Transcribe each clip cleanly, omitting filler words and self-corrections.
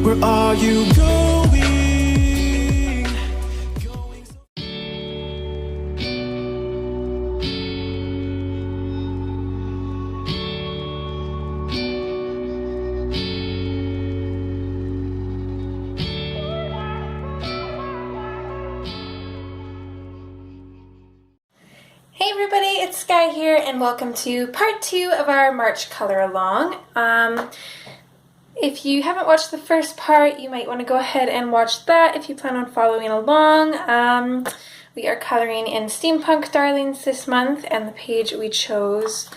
Where are you going? Hey everybody, it's Skyee here and welcome to part 2 of our March color along. If you haven't watched the first part, you might want to go ahead and watch that if you plan on following along. We are coloring in Steampunk Darlings this month, and the page we chose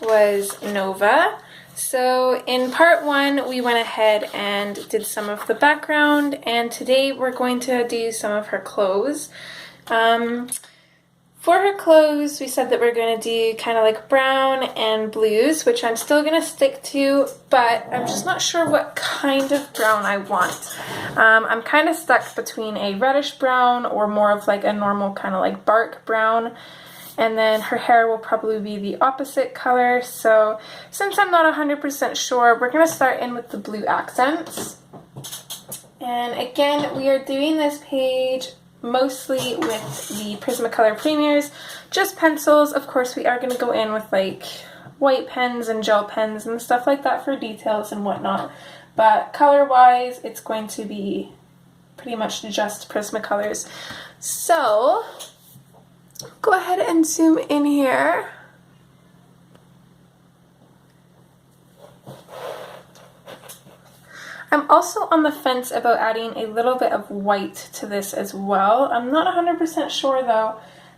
was Nova. So in part 1 we went ahead and did some of the background, and today we're going to do some of her clothes. For her clothes, we said that we're going to do kind of like brown and blues, which I'm still going to stick to, but I'm just not sure what kind of brown I want. I'm kind of stuck between a reddish brown or more of like a normal kind of like bark brown, and then her hair will probably be the opposite color. So since I'm not 100% sure, we're going to start in with the blue accents. And again, we are doing this page mostly with the Prismacolor Premiers, just pencils. Of course, we are going to go in with like white pens and gel pens and stuff like that for details and whatnot. But color-wise, it's going to be pretty much just Prismacolors. So, go ahead and zoom in here. I'm also on the fence about adding a little bit of white to this as well. I'm not 100% sure though,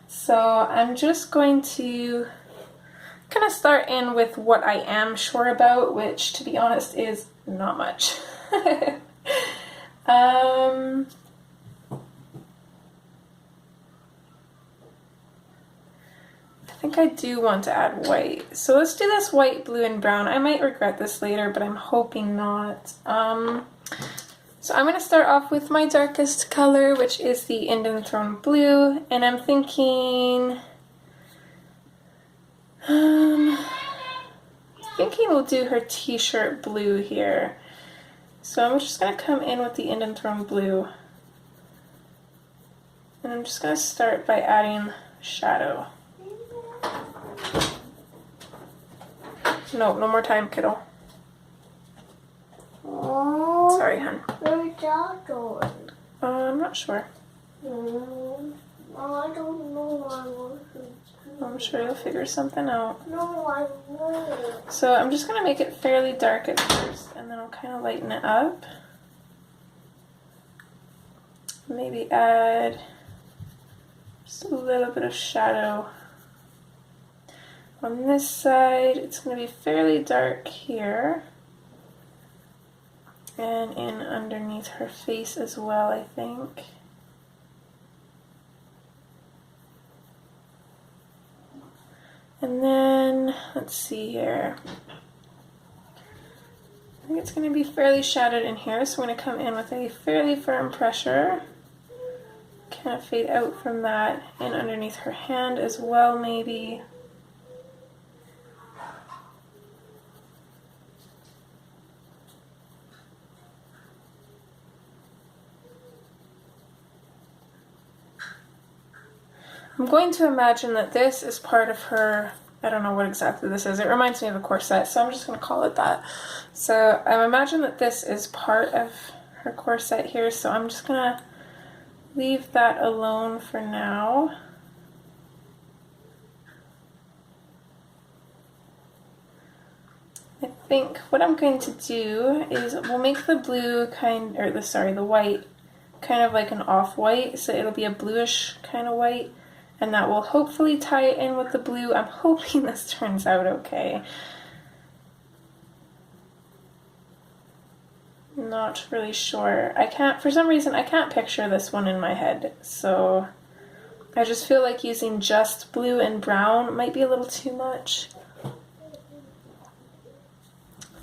so I'm just going to kind of start in with what I am sure about, which to be honest is not much. I think I do want to add white. So let's do this white, blue, and brown. I might regret this later, but I'm hoping not. So I'm going to start off with my darkest color, which is the Indian Throne Blue, and I'm thinking we'll do her t-shirt blue here. So I'm just going to come in with the Indian Throne Blue, and I'm just going to start by adding shadow. No more time, kiddo. Sorry, hun. Where's that going? I'm not sure. I don't know. I'm sure you'll figure something out. No, I won't. So I'm just going to make it fairly dark at first, and then I'll kind of lighten it up. Maybe add just a little bit of shadow. On this side, it's going to be fairly dark here. And in underneath her face as well, I think. And then, let's see here. I think it's going to be fairly shadowed in here, so we're going to come in with a fairly firm pressure. Kind of fade out from that, and underneath her hand as well, maybe. I'm going to imagine that this is part of her, I don't know what exactly this is. It reminds me of a corset, so I'm just going to call it that. So I imagine that this is part of her corset here, so I'm just going to leave that alone for now. I think what I'm going to do is we'll make the blue the white kind of like an off-white, so it'll be a bluish kind of white. And that will hopefully tie it in with the blue. I'm hoping this turns out okay. Not really sure. For some reason, I can't picture this one in my head. So I just feel like using just blue and brown might be a little too much.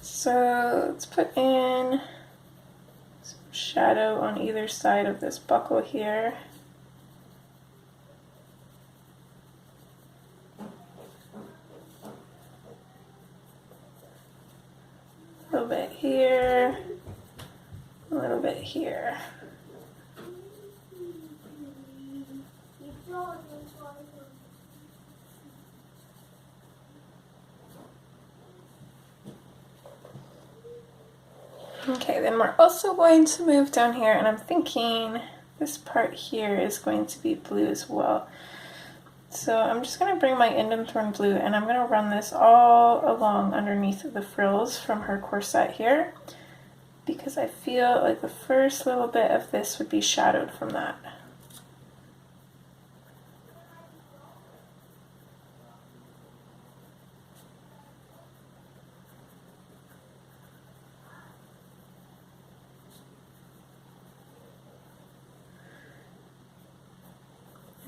So let's put in some shadow on either side of this buckle here. A little bit here, a a little bit here. Okay, then we're also going to move down here, and I'm thinking this part here is going to be blue as well. So I'm just going to bring my Indenthorn blue, and I'm going to run this all along underneath the frills from her corset here, because I feel like the first little bit of this would be shadowed from that.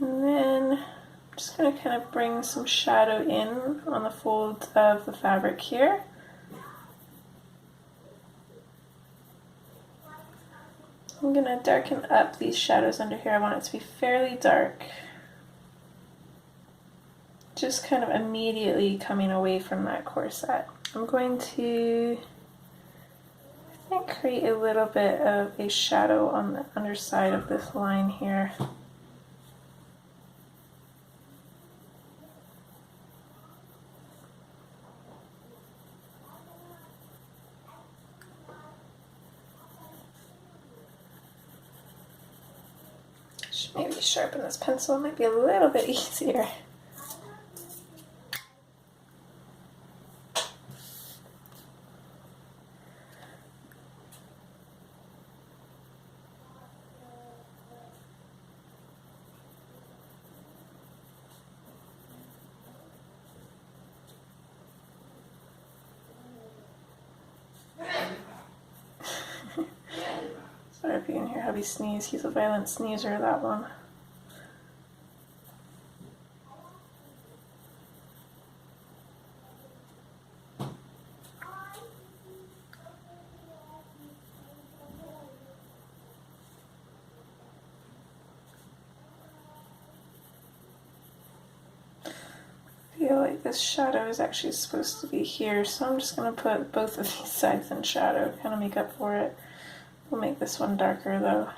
And then I'm just going to kind of bring some shadow in on the fold of the fabric here. I'm going to darken up these shadows under here. I want it to be fairly dark. Just kind of immediately coming away from that corset. I'm going to, I think, create a little bit of a shadow on the underside of this line here. Maybe sharpen this pencil, it might be a little bit easier. Sorry if you can hear Hubby sneeze. He's a violent sneezer, that one. I feel like this shadow is actually supposed to be here, so I'm just going to put both of these sides in shadow, kind of make up for it. We'll make this one darker though.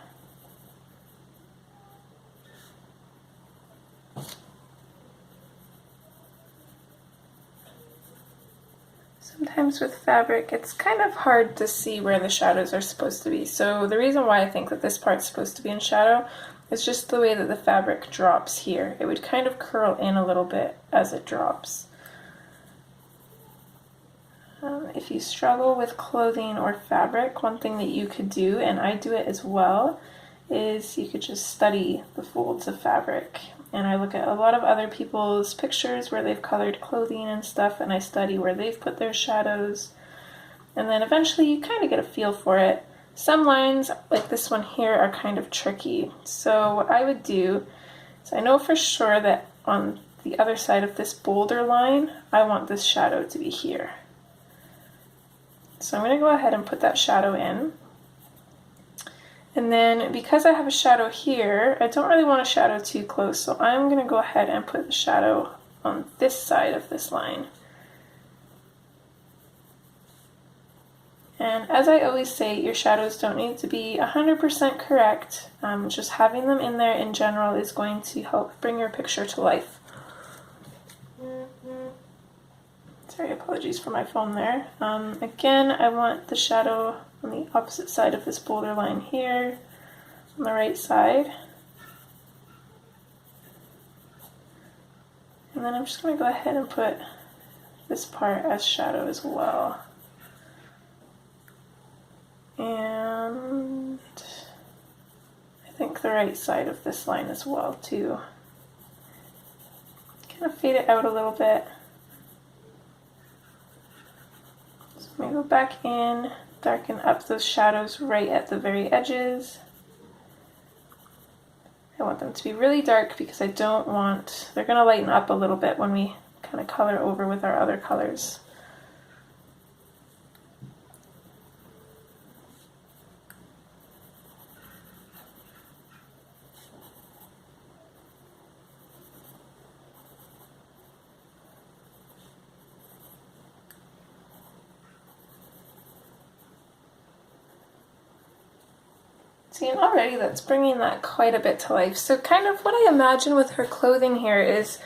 Sometimes with fabric, it's kind of hard to see where the shadows are supposed to be. So the reason why I think that this part's supposed to be in shadow is just the way that the fabric drops here. It would kind of curl in a little bit as it drops. If you struggle with clothing or fabric, one thing that you could do, and I do it as well, is you could just study the folds of fabric. And I look at a lot of other people's pictures where they've colored clothing and stuff, and I study where they've put their shadows. And then eventually you kind of get a feel for it. Some lines, like this one here, are kind of tricky. So what I would do is, I know for sure that on the other side of this boulder line, I want this shadow to be here. So I'm going to go ahead and put that shadow in. And then because I have a shadow here, I don't really want a shadow too close, so I'm going to go ahead and put the shadow on this side of this line. And as I always say, your shadows don't need to be 100% correct. Just having them in there in general is going to help bring your picture to life. Sorry, apologies for my phone there. Again, I want the shadow on the opposite side of this boulder line here, on the right side. And then I'm just going to go ahead and put this part as shadow as well. And I think the right side of this line as well too. Kind of fade it out a little bit. So I'm going to go back in, darken up those shadows right at the very edges. I want them to be really dark because I don't want, they're going to lighten up a little bit when we kind of color over with our other colors. See, and already that's bringing that quite a bit to life. So kind of what I imagine with her clothing here is,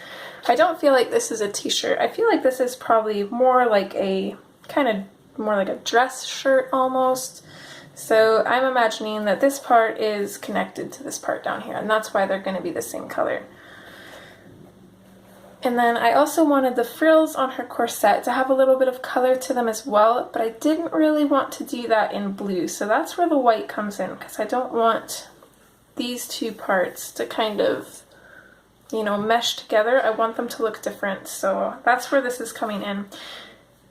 I don't feel like this is a t-shirt. I feel like this is probably more like a, kind of more like a dress shirt almost. So I'm imagining that this part is connected to this part down here, and that's why they're going to be the same color. And then I also wanted the frills on her corset to have a little bit of color to them as well, but I didn't really want to do that in blue. So that's where the white comes in, because I don't want these two parts to kind of, you know, mesh together. I want them to look different. So that's where this is coming in.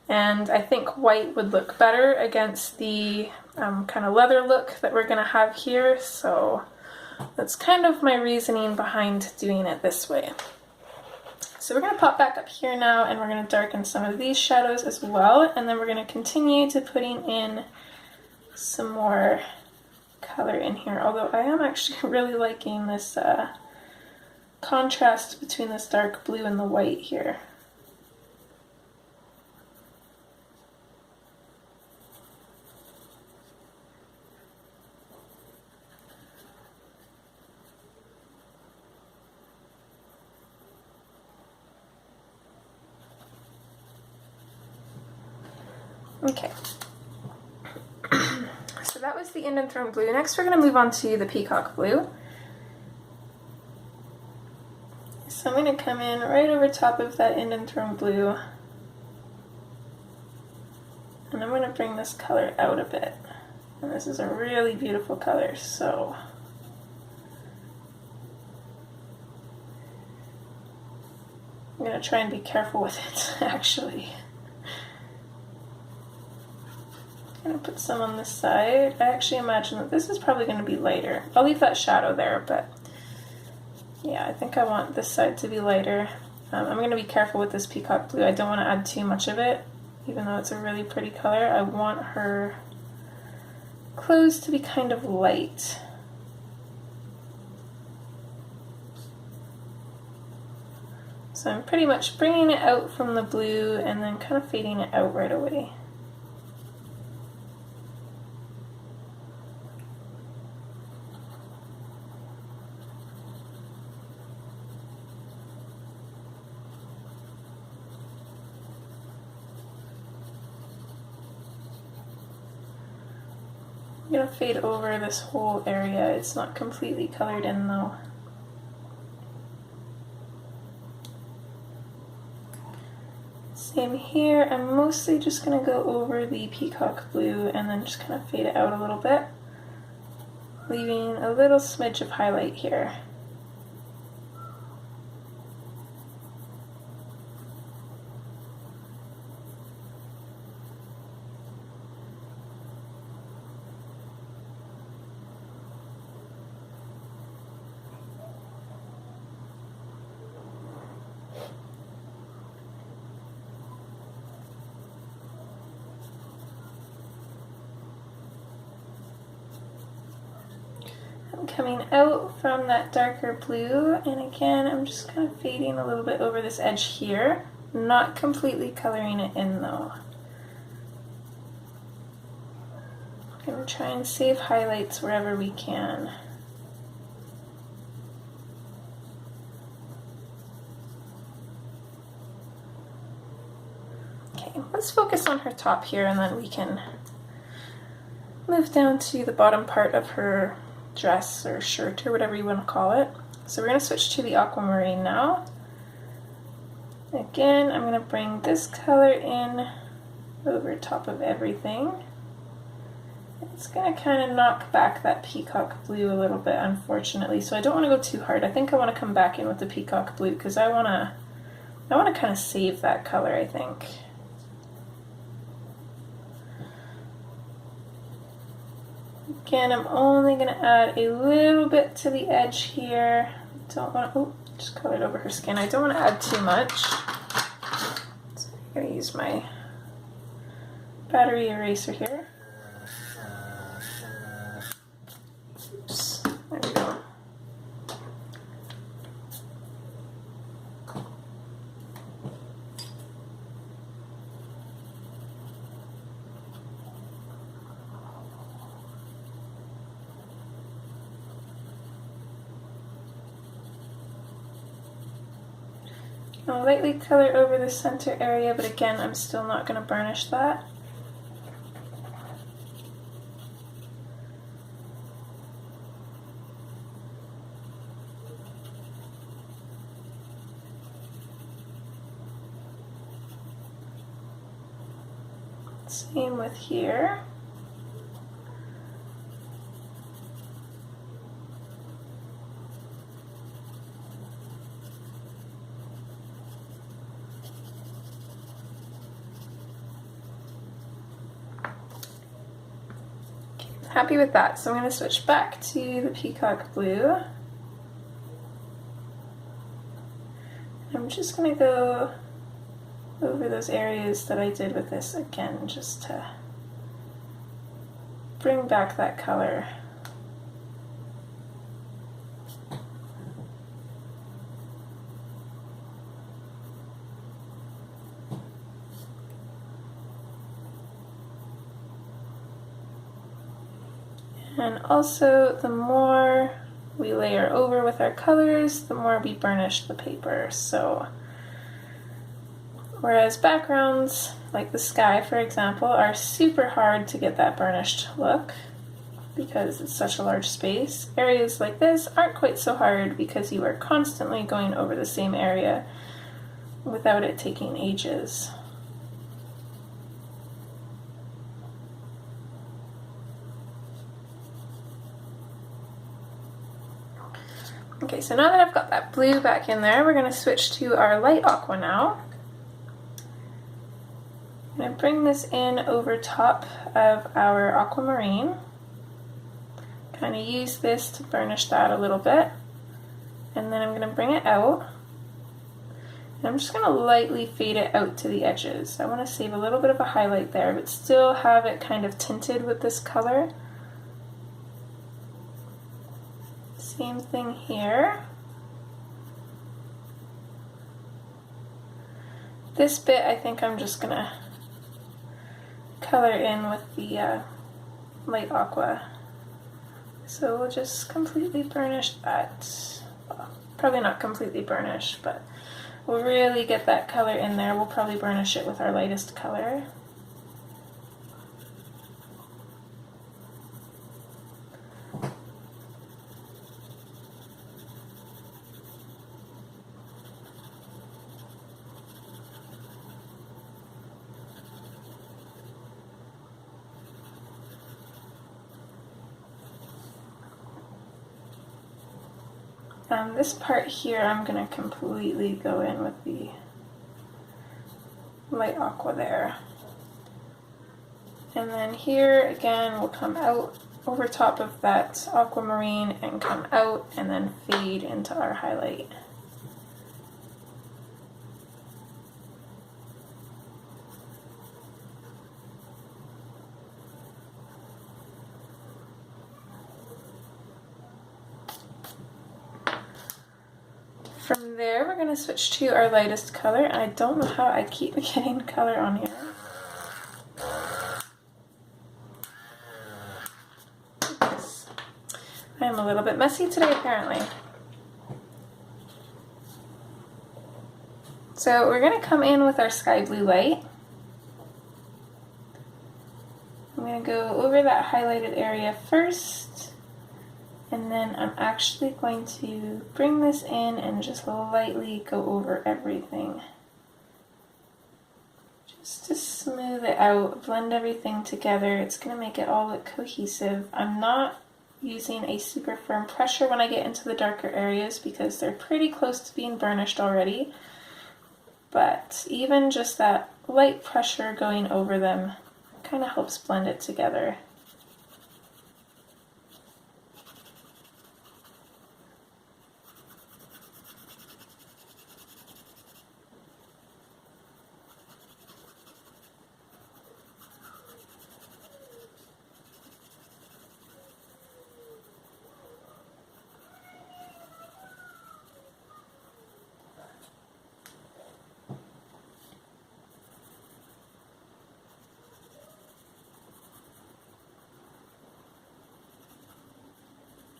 And I think white would look better against the kind of leather look that we're going to have here. So that's kind of my reasoning behind doing it this way. So we're going to pop back up here now, and we're going to darken some of these shadows as well, and then we're going to continue to putting in some more color in here, although I am actually really liking this contrast between this dark blue and the white here. Okay, so that was the Indian Throne blue. Next we're going to move on to the peacock blue. So I'm going to come in right over top of that Indian Throne blue, and I'm going to bring this color out a bit. And this is a really beautiful color, so I'm going to try and be careful with it actually. I'm going to put some on this side. I actually imagine that this is probably going to be lighter. I'll leave that shadow there, but yeah, I think I want this side to be lighter. I'm going to be careful with this peacock blue. I don't want to add too much of it, even though it's a really pretty color. I want her clothes to be kind of light. So I'm pretty much bringing it out from the blue and then kind of fading it out right away. I'm going to fade over this whole area. It's not completely colored in though. Same here. I'm mostly just going to go over the peacock blue and then just kind of fade it out a little bit, leaving a little smidge of highlight here. Coming out from that darker blue, and again I'm just kind of fading a little bit over this edge here, not completely coloring it in though. I'm going to try and save highlights wherever we can. Okay, let's focus on her top here, and then we can move down to the bottom part of her dress or shirt or whatever you want to call it. So we're going to switch to the aquamarine now. Again, I'm going to bring this color in over top of everything. It's going to kind of knock back that peacock blue a little bit, unfortunately, so I don't want to go too hard. I think I want to come back in with the peacock blue because I want to kind of save that color, I think. Again, I'm only going to add a little bit to the edge here. Don't want to, oh, just colored over her skin. I don't want to add too much. So I'm going to use my battery eraser here. Oops, there we go. I'll lightly color over the center area, but again, I'm still not going to burnish that. Same with here. Happy with that, so I'm going to switch back to the peacock blue. I'm just going to go over those areas that I did with this again, just to bring back that color. And also, the more we layer over with our colors, the more we burnish the paper. So, whereas backgrounds, like the sky for example, are super hard to get that burnished look because it's such a large space, areas like this aren't quite so hard because you are constantly going over the same area without it taking ages. Okay, so now that I've got that blue back in there, we're going to switch to our light aqua now. I'm going to bring this in over top of our aquamarine. Kind of use this to burnish that a little bit. And then I'm going to bring it out. And I'm just going to lightly fade it out to the edges. I want to save a little bit of a highlight there, but still have it kind of tinted with this color. Same thing here. This bit I think I'm just gonna color in with the light aqua. So we'll just completely burnish that. Well, probably not completely burnish, but we'll really get that color in there. We'll probably burnish it with our lightest color. This part here I'm going to completely go in with the light aqua there. And then here again we'll come out over top of that aquamarine and come out and then fade into our highlight. From there, we're going to switch to our lightest color, and I don't know how I keep getting color on here. Oops. I am a little bit messy today, apparently. So we're going to come in with our sky blue light. I'm going to go over that highlighted area first. And then I'm actually going to bring this in and just lightly go over everything. Just to smooth it out, blend everything together. It's going to make it all look cohesive. I'm not using a super firm pressure when I get into the darker areas because they're pretty close to being burnished already. But even just that light pressure going over them kind of helps blend it together.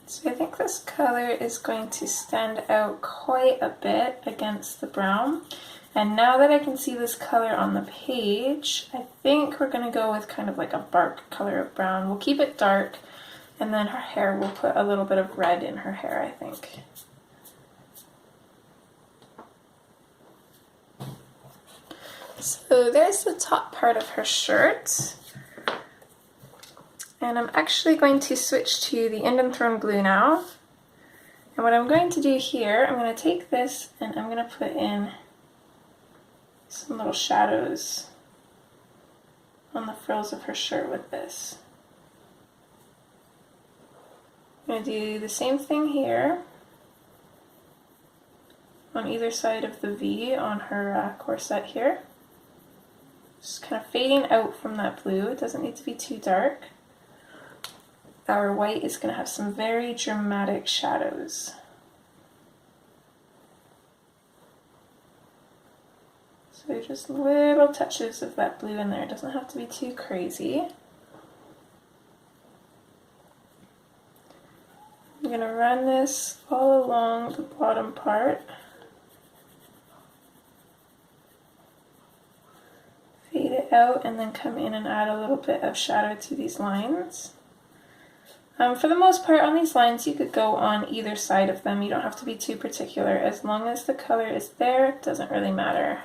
So I think this color is going to stand out quite a bit against the brown. And now that I can see this color on the page, I think we're going to go with kind of like a bark color of brown. We'll keep it dark, and then her hair, we'll put a little bit of red in her hair, I think. So there's the top part of her shirt. And I'm actually going to switch to the Indian Throne Blue now. And what I'm going to do here, I'm going to take this and I'm going to put in some little shadows on the frills of her shirt with this. I'm going to do the same thing here on either side of the V on her corset here. Just kind of fading out from that blue. It doesn't need to be too dark. Our white is going to have some very dramatic shadows. So just little touches of that blue in there. It doesn't have to be too crazy. I'm going to run this all along the bottom part. Fade it out and then come in and add a little bit of shadow to these lines. For the most part on these lines you could go on either side of them. You don't have to be too particular. As long as the color is there, it doesn't really matter.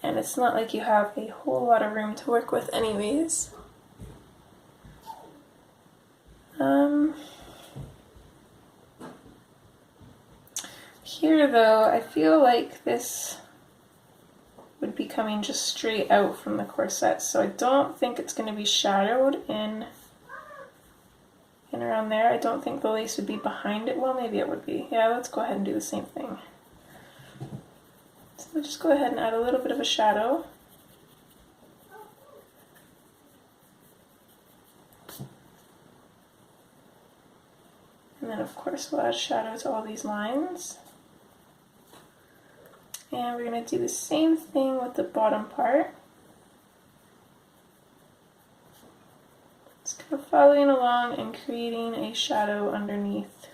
And it's not like you have a whole lot of room to work with anyways. Here though, I feel like this would be coming just straight out from the corset, so I don't think it's going to be shadowed in around there. I don't think the lace would be behind it. Well, maybe it would be. Yeah, let's go ahead and do the same thing. So we'll just go ahead and add a little bit of a shadow. And then of course we'll add shadow to all these lines. And we're going to do the same thing with the bottom part. Just kind of following along and creating a shadow underneath.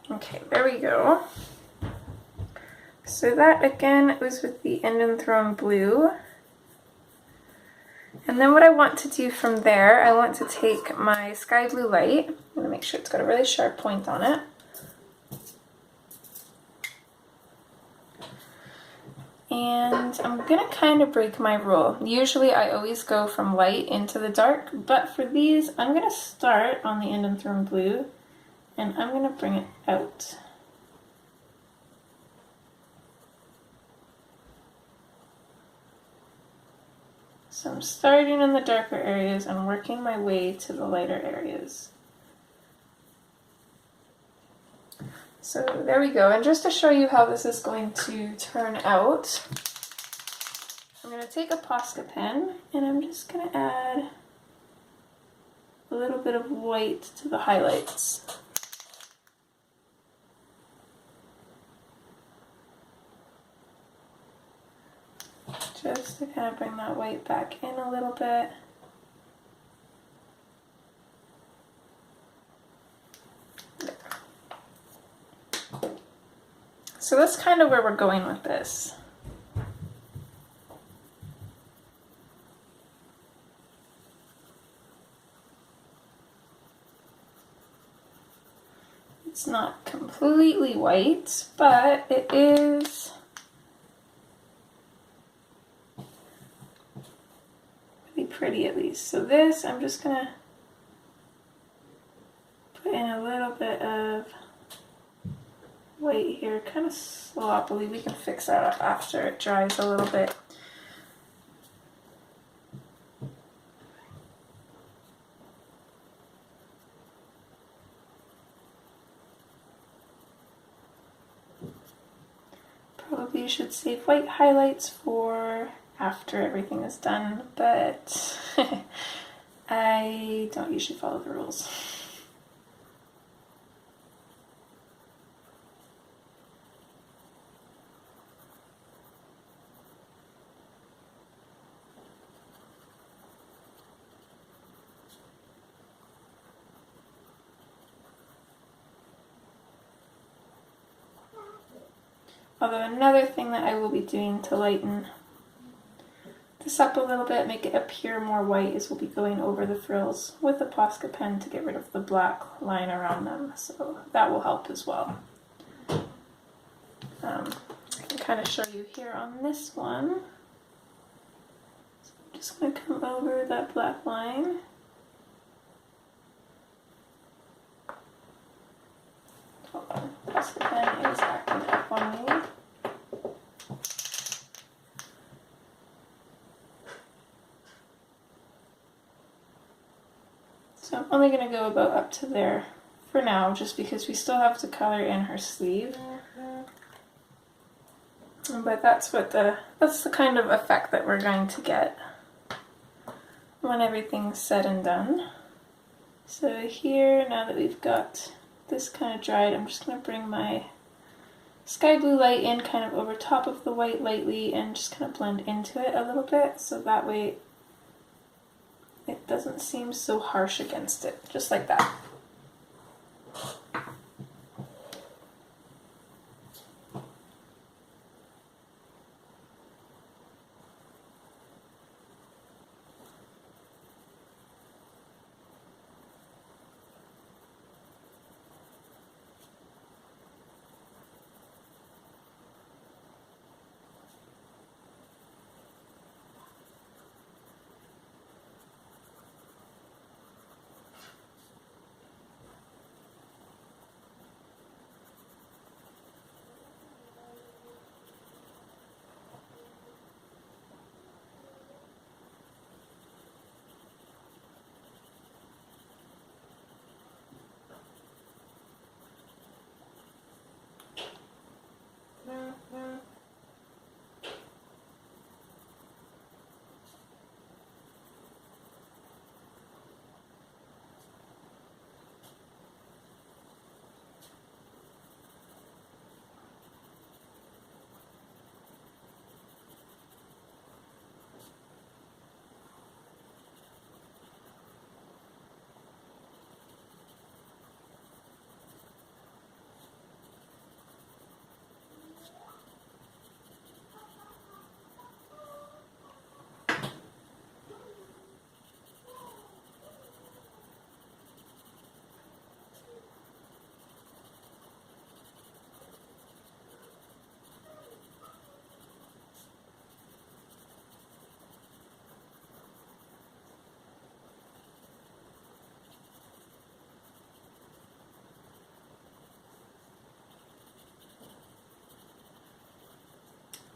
Okay, there we go. So that again was with the Indian Throne Blue. And then what I want to do from there, I want to take my sky blue light. I'm going to make sure it's got a really sharp point on it. And I'm going to kind of break my rule. Usually I always go from light into the dark, but for these I'm going to start on the Indian Throne Blue. And I'm going to bring it out. So I'm starting in the darker areas and working my way to the lighter areas. So there we go. And just to show you how this is going to turn out, I'm going to take a Posca pen and I'm just going to add a little bit of white to the highlights. Just to kind of bring that white back in a little bit. So that's kind of where we're going with this. It's not completely white, but it is pretty at least. So this, I'm just gonna put in a little bit of white here, kind of sloppily. We can fix that up after it dries a little bit. Probably you should save white highlights for after everything is done, but I don't usually follow the rules. Although another thing that I will be doing to lighten this up a little bit, make it appear more white, is we'll be going over the frills with a Posca pen to get rid of the black line around them. So that will help as well. I can kind of show you here on this one. So I'm just going to come over that black line. Hold on, Posca pen is acting up on me. So I'm only going to go about up to there for now, just because we still have to color in her sleeve. But that's the kind of effect that we're going to get when everything's said and done. So here, now that we've got this kind of dried, I'm just going to bring my sky blue light in kind of over top of the white lightly and just kind of blend into it a little bit, so that way it doesn't seem so harsh against it, just like that.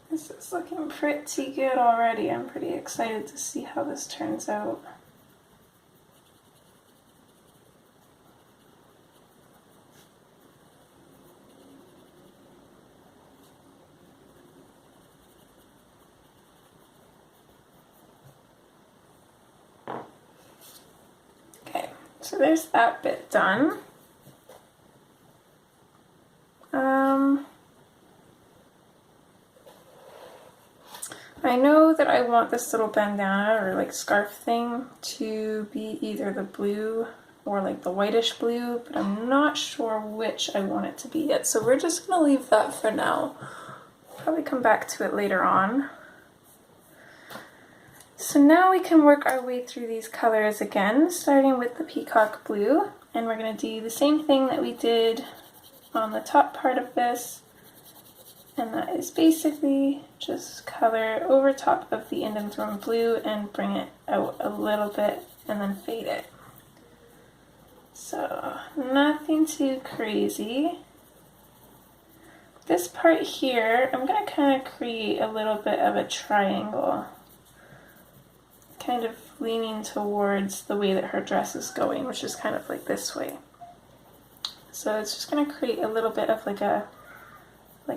This is looking pretty good already. I'm pretty excited to see how this turns out. Okay, so there's that bit done. I know that I want this little bandana or like scarf thing to be either the blue or like the whitish blue, but I'm not sure which I want it to be yet. So we're just gonna leave that for now. Probably come back to it later on. So now we can work our way through these colors again, starting with the peacock blue. And we're gonna do the same thing that we did on the top part of this, And that is basically just color over top of the Indian Throne blue and bring it out a little bit and then fade it. So nothing too crazy. This part here, I'm going to kind of create a little bit of a triangle, kind of leaning towards the way that her dress is going, which is kind of like this way. So it's just going to create a little bit of like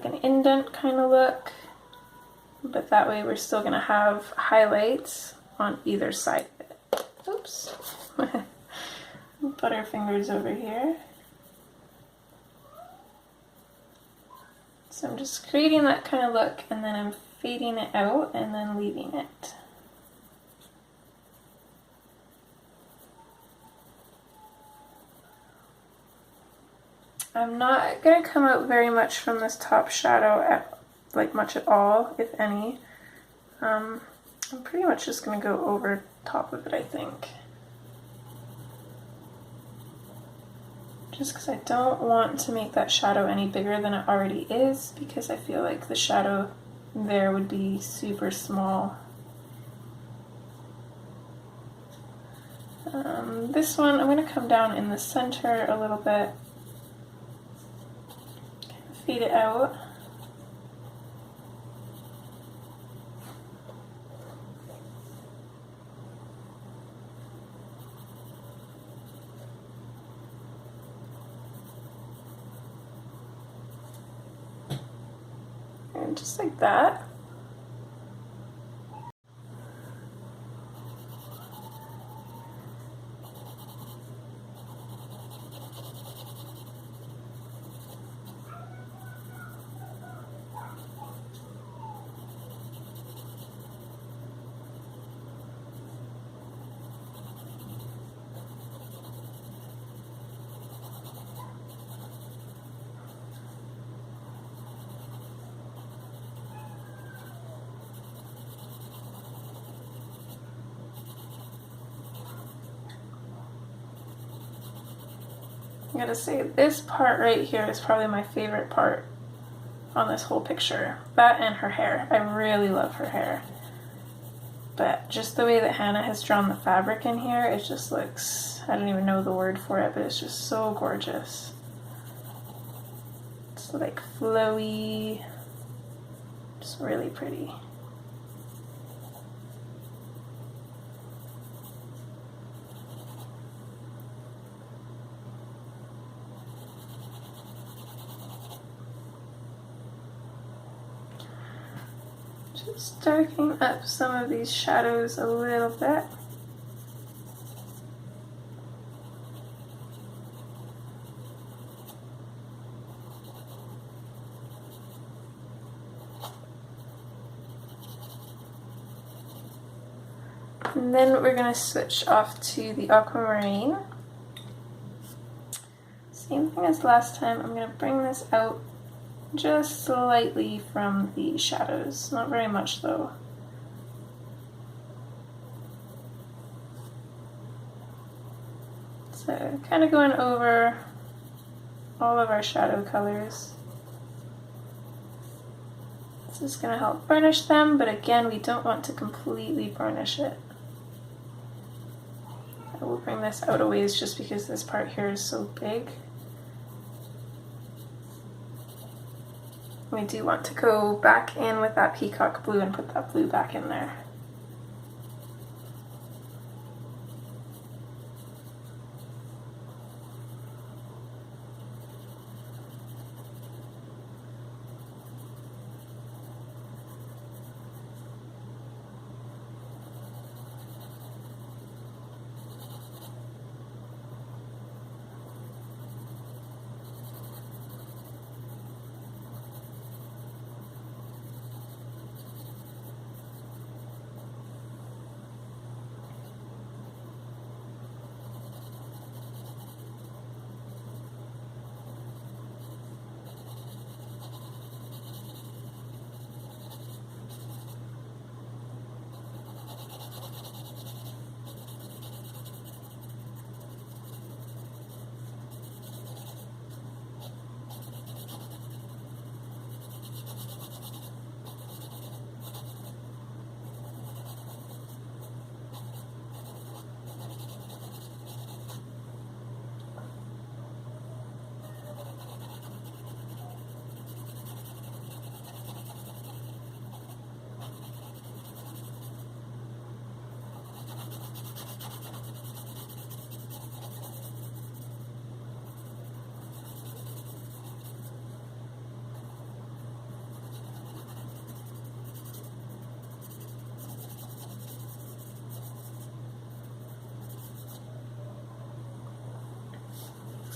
an indent kind of look, but that way we're still going to have highlights on either side of it. Oops. Butterfingers over here. So I'm just creating that kind of look, and then I'm fading it out and then leaving it. I'm not going to come out very much from this top shadow, like much at all, if any. I'm pretty much just going to go over top of it, I think. Just because I don't want to make that shadow any bigger than it already is, because I feel like the shadow there would be super small. This one, I'm going to come down in the center a little bit, fade it out. And just like that. I gotta say, this part right here is probably my favorite part on this whole picture. That and her hair. I really love her hair. But just the way that Hannah has drawn the fabric in here, it just looks, I don't even know the word for it, but it's just so gorgeous. It's like flowy, just really pretty. Just darkening up some of these shadows a little bit. And then we're going to switch off to the aquamarine. Same thing as last time, I'm going to bring this out just slightly from the shadows, not very much though. So kind of going over all of our shadow colors. This is going to help burnish them, but again, we don't want to completely burnish it. I will bring this out a ways just because this part here is so big. We do want to go back in with that peacock blue and put that blue back in there.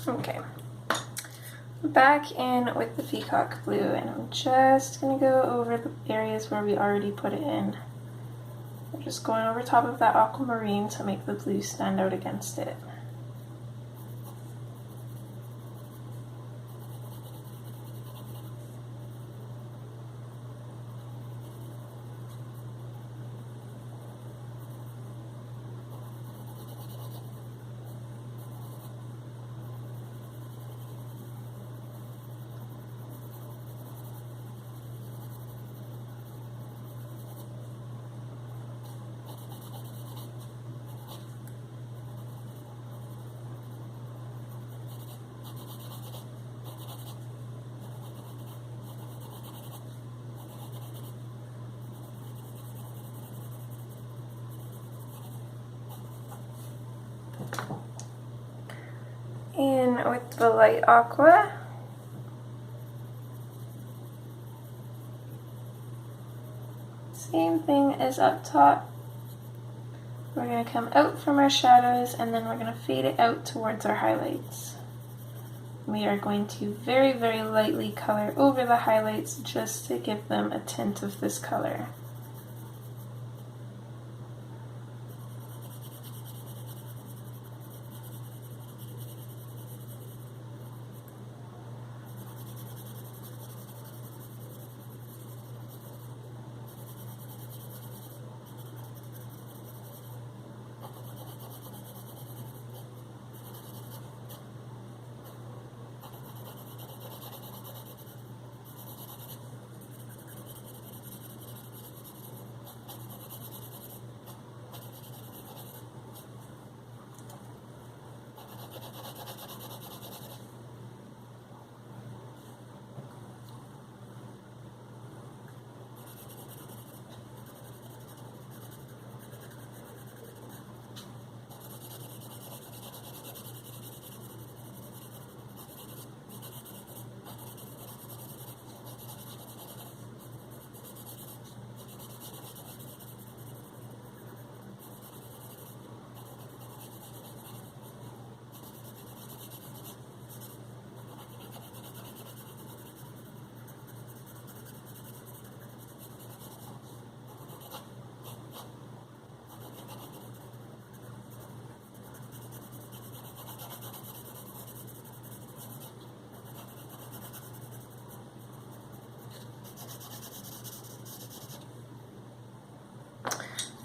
Okay. Back in with the peacock blue, and I'm just going to go over the areas where we already put it in. I'm just going over top of that aquamarine to make the blue stand out against it. In with the light aqua. Same thing as up top. We're going to come out from our shadows and then we're going to fade it out towards our highlights. We are going to very, very lightly color over the highlights just to give them a tint of this color.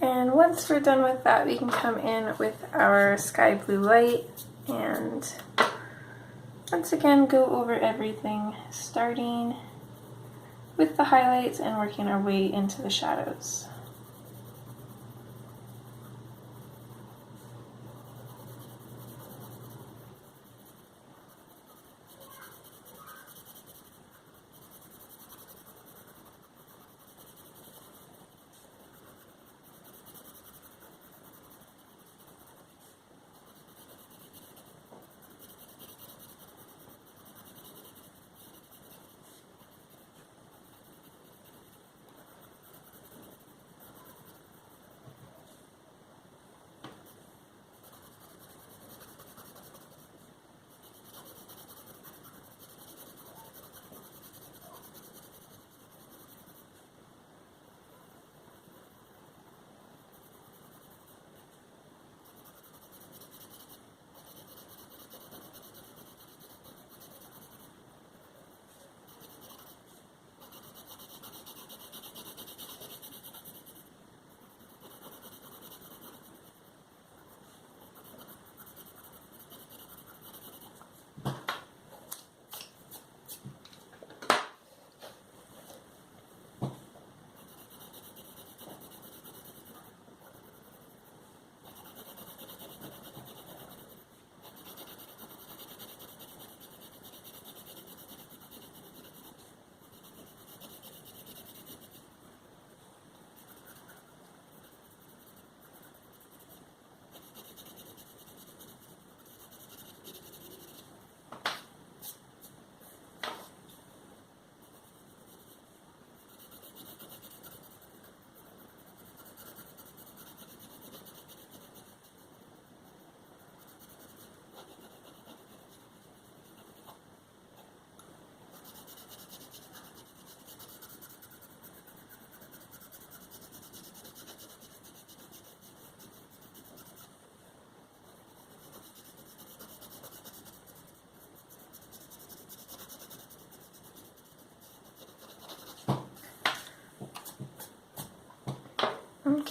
And once we're done with that, we can come in with our sky blue light and once again go over everything, starting with the highlights and working our way into the shadows.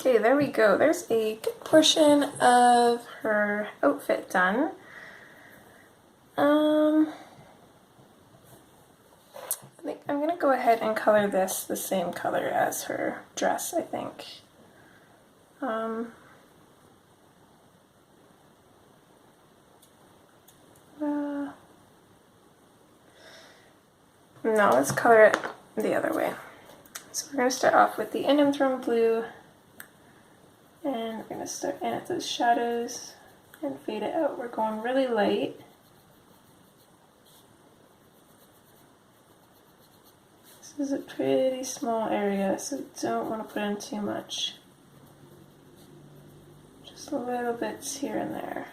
Okay, there we go. There's a good portion of her outfit done. I think I'm gonna go ahead and color this the same color as her dress, I think. No, let's color it the other way. So we're gonna start off with the In Throne Blue, and we're gonna start in at those shadows and fade it out. We're going really light. This is a pretty small area, so don't want to put in too much. Just a little bits here and there.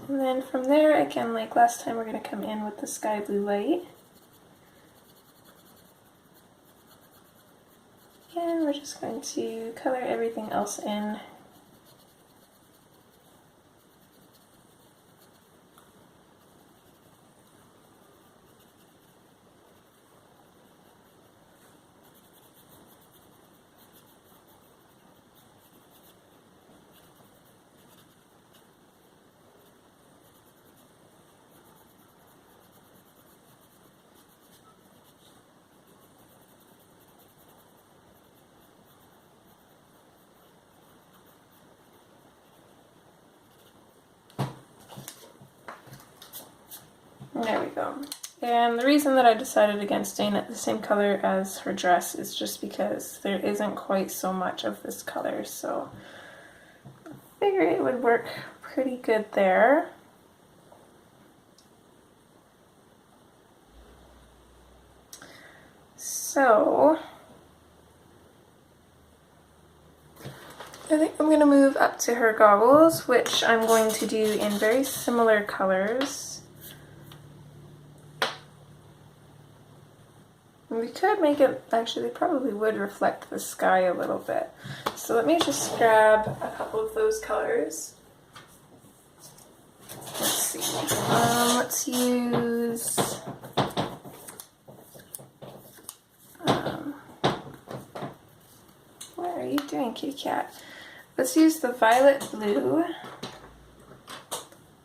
And then from there, again, like last time, we're going to come in with the sky blue light. And we're just going to color everything else in. There we go. And the reason that I decided against staying at the same color as her dress is just because there isn't quite so much of this color, so I figured it would work pretty good there. So I think I'm going to move up to her goggles, which I'm going to do in very similar colors. We could make it, actually, they probably would reflect the sky a little bit. So let me just grab a couple of those colors. Let's see. Let's use what are you doing, kitty cat? Let's use the violet blue.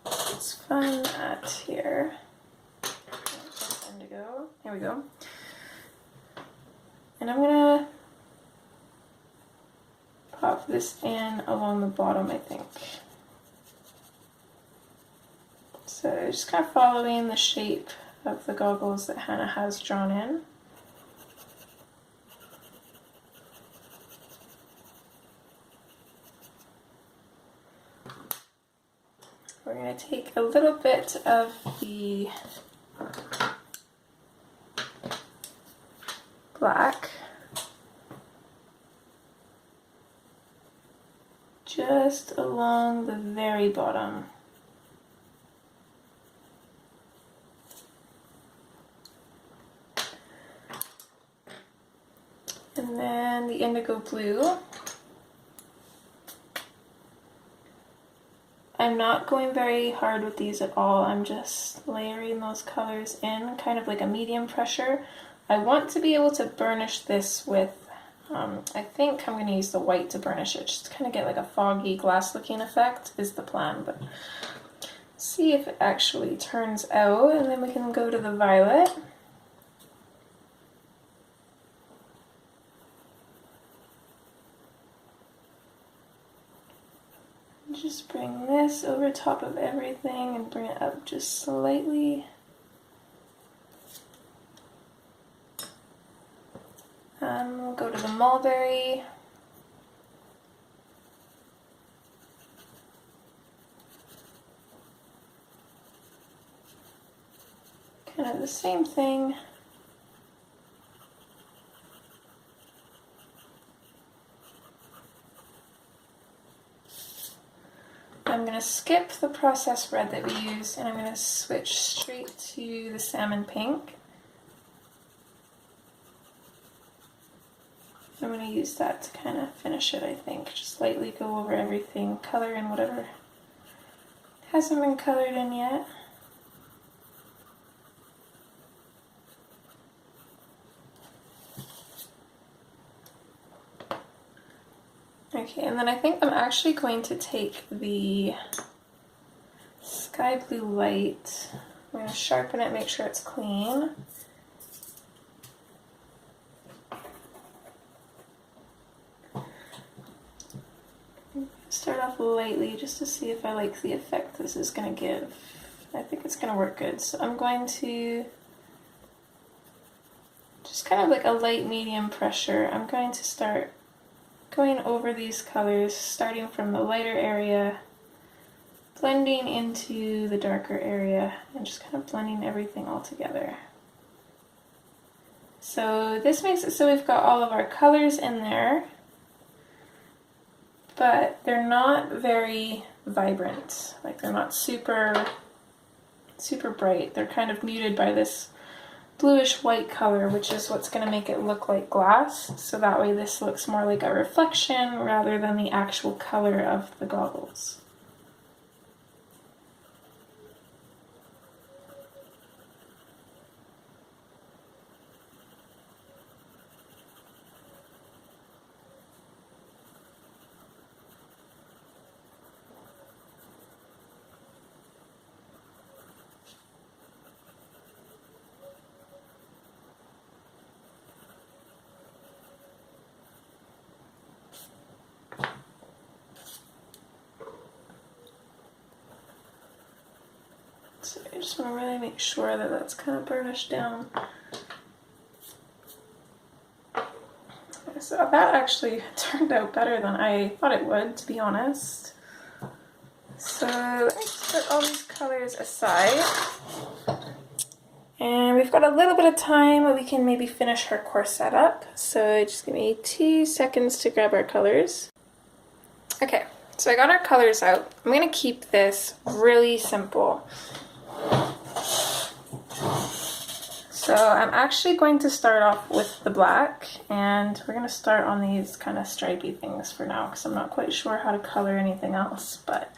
Let's find that here. Indigo. Here we go. And I'm gonna pop this in along the bottom, I think. So just kind of following the shape of the goggles that Hannah has drawn in. We're going to take a little bit of the black, just along the very bottom. And then the indigo blue. I'm not going very hard with these at all. I'm just layering those colors in, kind of like a medium pressure. I want to be able to burnish this with, I think I'm going to use the white to burnish it, just to kind of get like a foggy glass looking effect is the plan, but see if it actually turns out, and then we can go to the violet. Just bring this over top of everything and bring it up just slightly. We'll go to the mulberry. Kind of the same thing. I'm going to skip the processed red that we used, and I'm going to switch straight to the salmon pink. I'm going to use that to kind of finish it, I think. Just lightly go over everything, color in whatever hasn't been colored in yet. Okay, and then I think I'm actually going to take the sky blue light. I'm going to sharpen it, make sure it's clean. Start off lightly just to see if I like the effect this is going to give. I think it's going to work good. So I'm going to just kind of like a light medium pressure. I'm going to start going over these colors, starting from the lighter area, blending into the darker area, and just kind of blending everything all together. So this makes it so we've got all of our colors in there, but they're not very vibrant. Like they're not super bright. They're kind of muted by this bluish white color, which is what's going to make it look like glass. So that way this looks more like a reflection rather than the actual color of the goggles. So I just want to really make sure that that's kind of burnished down. So that actually turned out better than I thought it would, to be honest. So let's put all these colors aside. And we've got a little bit of time where we can maybe finish her corset up. So just give me 2 seconds to grab our colors. Okay, so I got our colors out. I'm going to keep this really simple. So I'm actually going to start off with the black, and we're going to start on these kind of stripy things for now because I'm not quite sure how to color anything else, but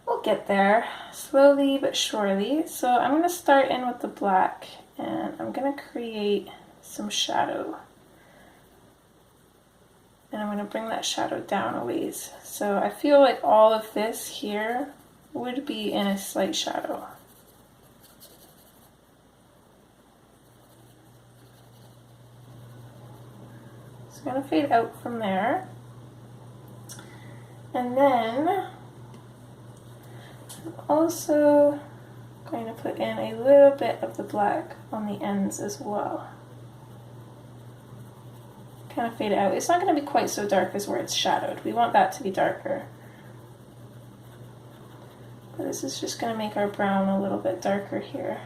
we'll get there slowly but surely. So I'm going to start in with the black, and I'm going to create some shadow. And I'm going to bring that shadow down a ways. So I feel like all of this here would be in a slight shadow. I'm going to fade out from there, and then I'm also going to put in a little bit of the black on the ends as well. Kind of fade it out. It's not going to be quite so dark as where it's shadowed. We want that to be darker. But this is just going to make our brown a little bit darker here.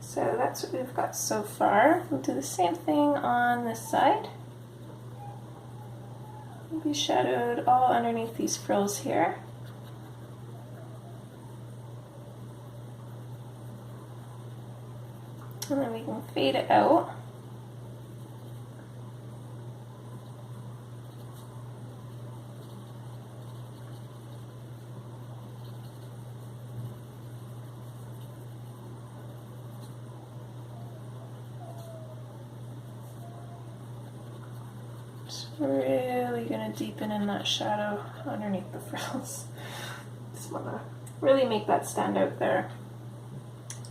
So that's what we've got so far. We'll do the same thing on this side. It'll be shadowed all underneath these frills here. And then we can fade it out. Really going to deepen in that shadow underneath the frills. Just want to really make that stand out there.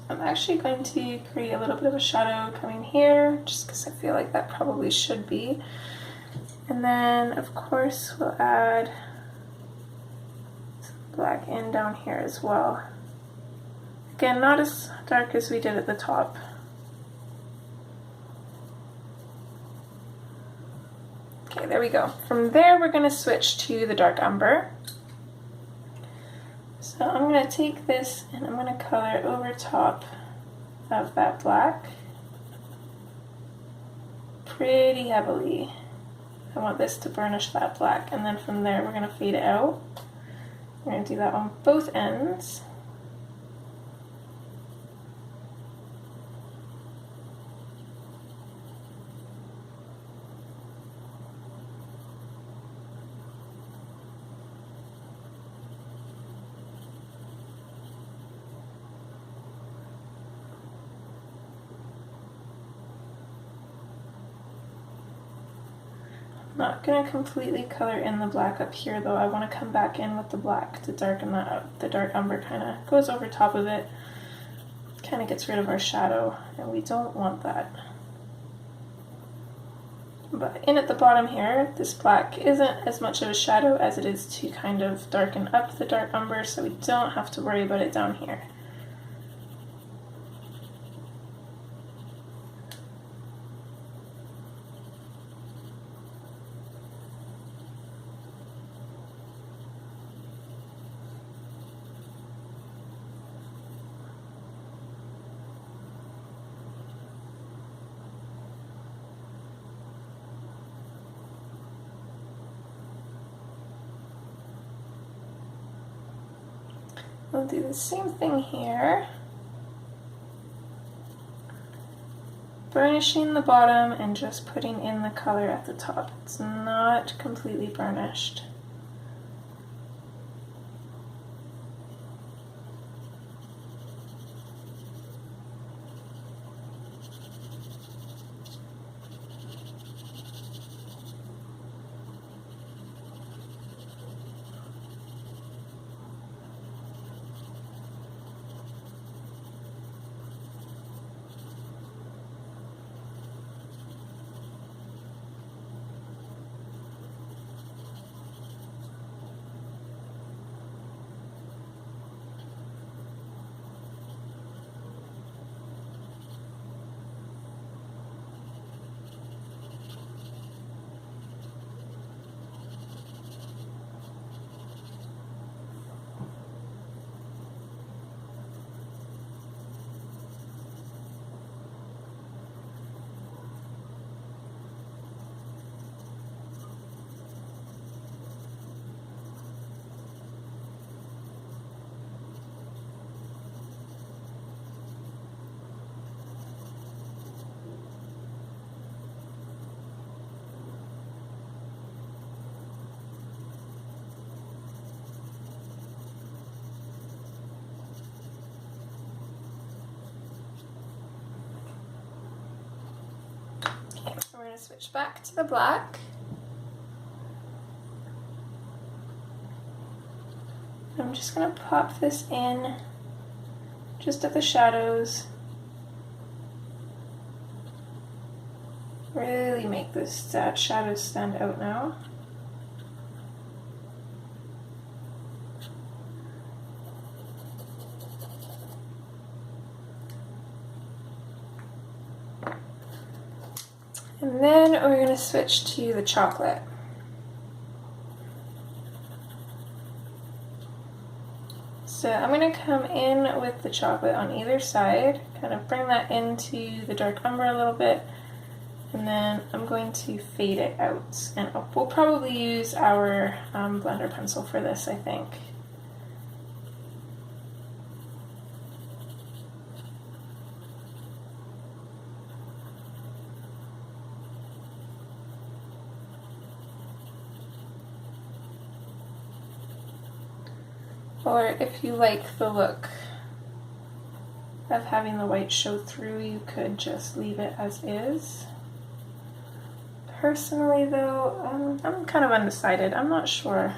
I'm actually going to create a little bit of a shadow coming here, just because I feel like that probably should be. And then, of course, we'll add some black in down here as well. Again, not as dark as we did at the top. Okay, there we go. From there, we're going to switch to the dark umber. So I'm going to take this and I'm going to color over top of that black pretty heavily. I want this to burnish that black, and then from there we're going to fade it out. We're going to do that on both ends. Not going to completely color in the black up here though. I want to come back in with the black to darken that up. The dark umber kind of goes over top of it, kind of gets rid of our shadow, and we don't want that. But in at the bottom here, this black isn't as much of a shadow as it is to kind of darken up the dark umber, so we don't have to worry about it down here. We'll do the same thing here. Burnishing the bottom and just putting in the color at the top. It's not completely burnished. We're going to switch back to the black. I'm just going to pop this in just at the shadows. Really make this shadows stand out now. And then we're going to switch to the chocolate. So I'm going to come in with the chocolate on either side, kind of bring that into the dark umber a little bit, and then I'm going to fade it out. And we'll probably use our blender pencil for this, I think. Or if you like the look of having the white show through, you could just leave it as is. Personally though, I'm kind of undecided. I'm not sure.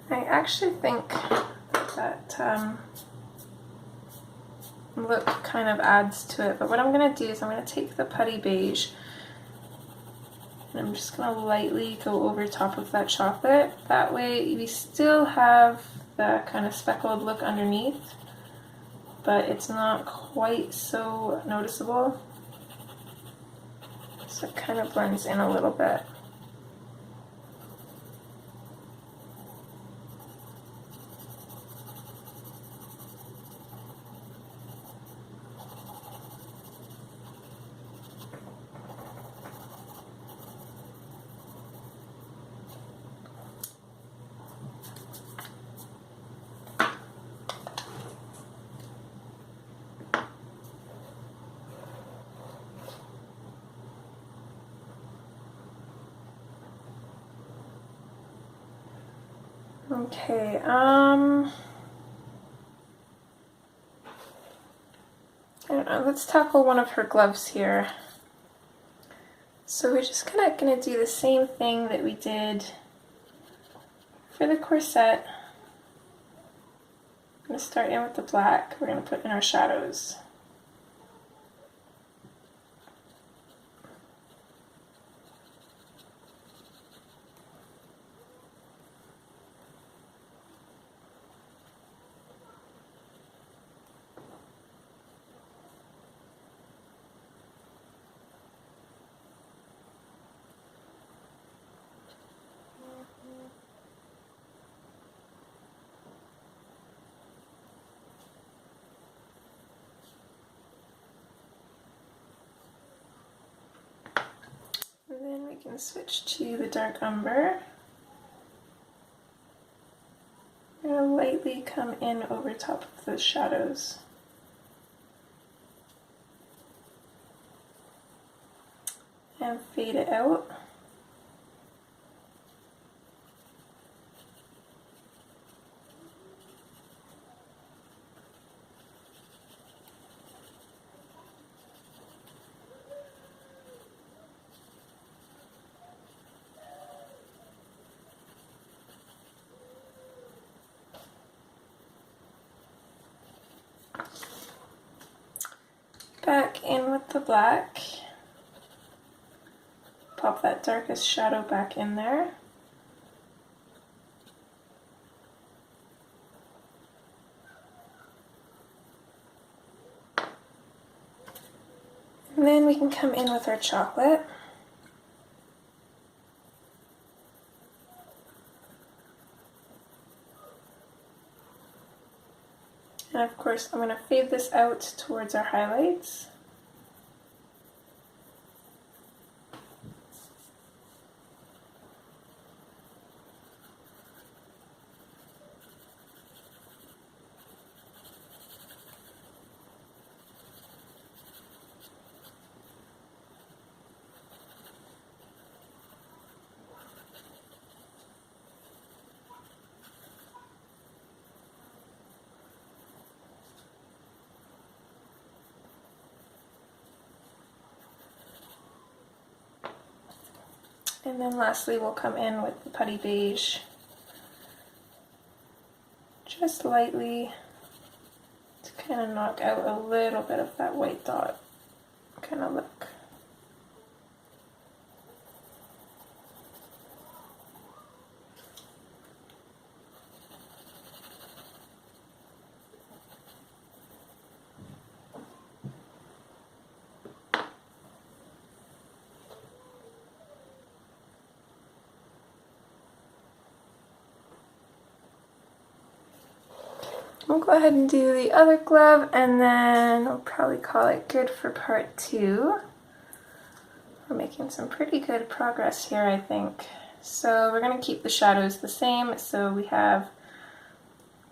I actually think that look kind of adds to it, but what I'm going to do is I'm going to take the putty beige and I'm just going to lightly go over top of that chocolate. That way we still have the kind of speckled look underneath, but it's not quite so noticeable. So it kind of blends in a little bit. Okay, I don't know, let's tackle one of her gloves here. So we're just kind of going to do the same thing that we did for the corset. I'm going to start in with the black. We're going to put in our shadows. And then we can switch to the dark umber. I'm going to lightly come in over top of those shadows. And fade it out. Back in with the black. Pop that darkest shadow back in there. And then we can come in with our chocolate. And of course, I'm going to fade this out towards our highlights. And then lastly, we'll come in with the putty beige, just lightly to kind of knock out a little bit of that white dot kind of look. We'll go ahead and do the other glove, and then we'll probably call it good for part 2. We're making some pretty good progress here, I think. So we're going to keep the shadows the same. So we have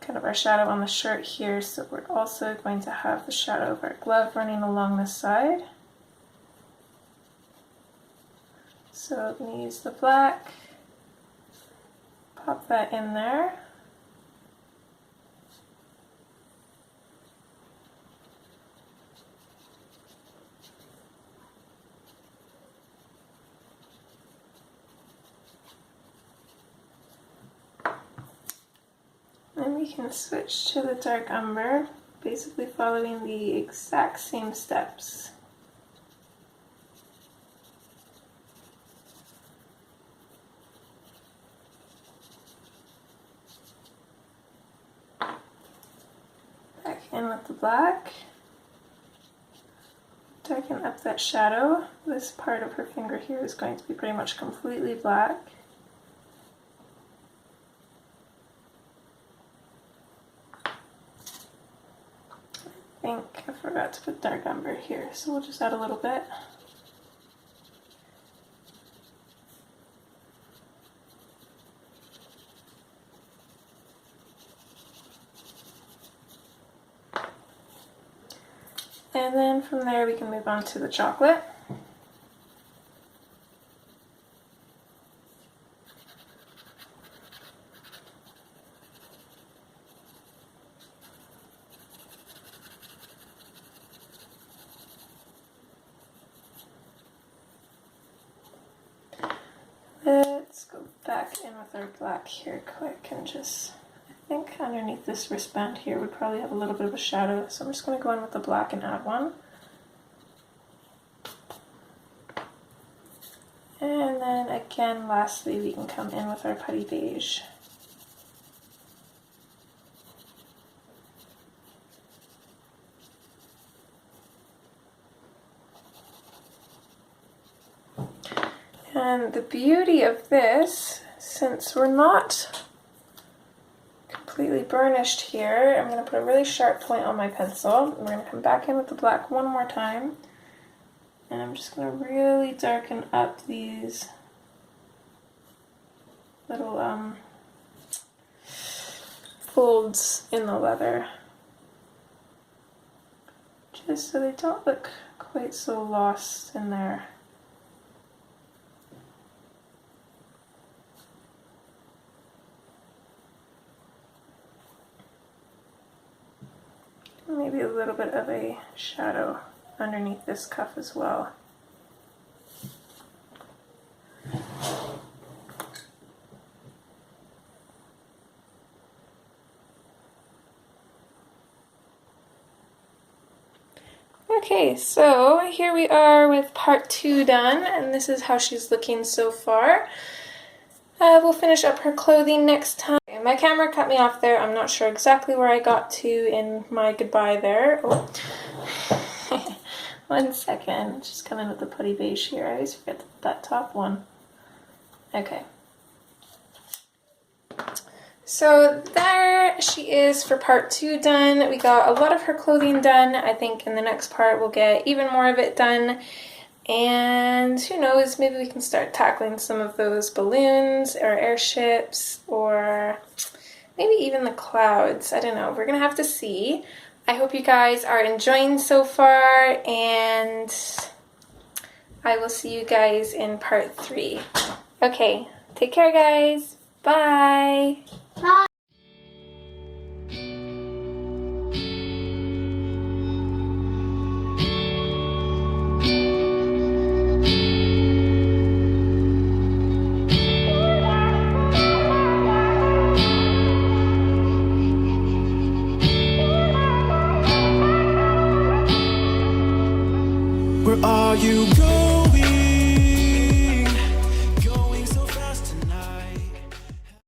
kind of our shadow on the shirt here. So we're also going to have the shadow of our glove running along this side. So I'm going to use the black, pop that in there. Then we can switch to the dark umber, basically following the exact same steps. Back in with the black. Darken up that shadow. This part of her finger here is going to be pretty much completely black. I think I forgot to put dark umber here, so we'll just add a little bit. And then from there we can move on to the chocolate. back in with our black here quick and just, I think underneath this wristband here would probably have a little bit of a shadow. So I'm just going to go in with the black and add one. And then again, lastly, we can come in with our putty beige. And the beauty of this, since we're not completely burnished here, I'm going to put a really sharp point on my pencil. We're going to come back in with the black one more time. And I'm just going to really darken up these little folds in the leather. Just so they don't look quite so lost in there. Maybe a little bit of a shadow underneath this cuff as well. Okay, so here we are with part 2 done, and this is how she's looking so far. We'll finish up her clothing next time. My camera cut me off there. I'm not sure exactly where I got to in my goodbye there. Oh. 1 second. Just come in with the putty beige here. I always forget that top one. Okay. So there she is for part 2 done. We got a lot of her clothing done. I think in the next part we'll get even more of it done. And who knows, maybe we can start tackling some of those balloons or airships or maybe even the clouds. I don't know. We're going to have to see. I hope you guys are enjoying so far, and I will see you guys in part 3. Okay, take care guys. Bye. Bye. Where are you going?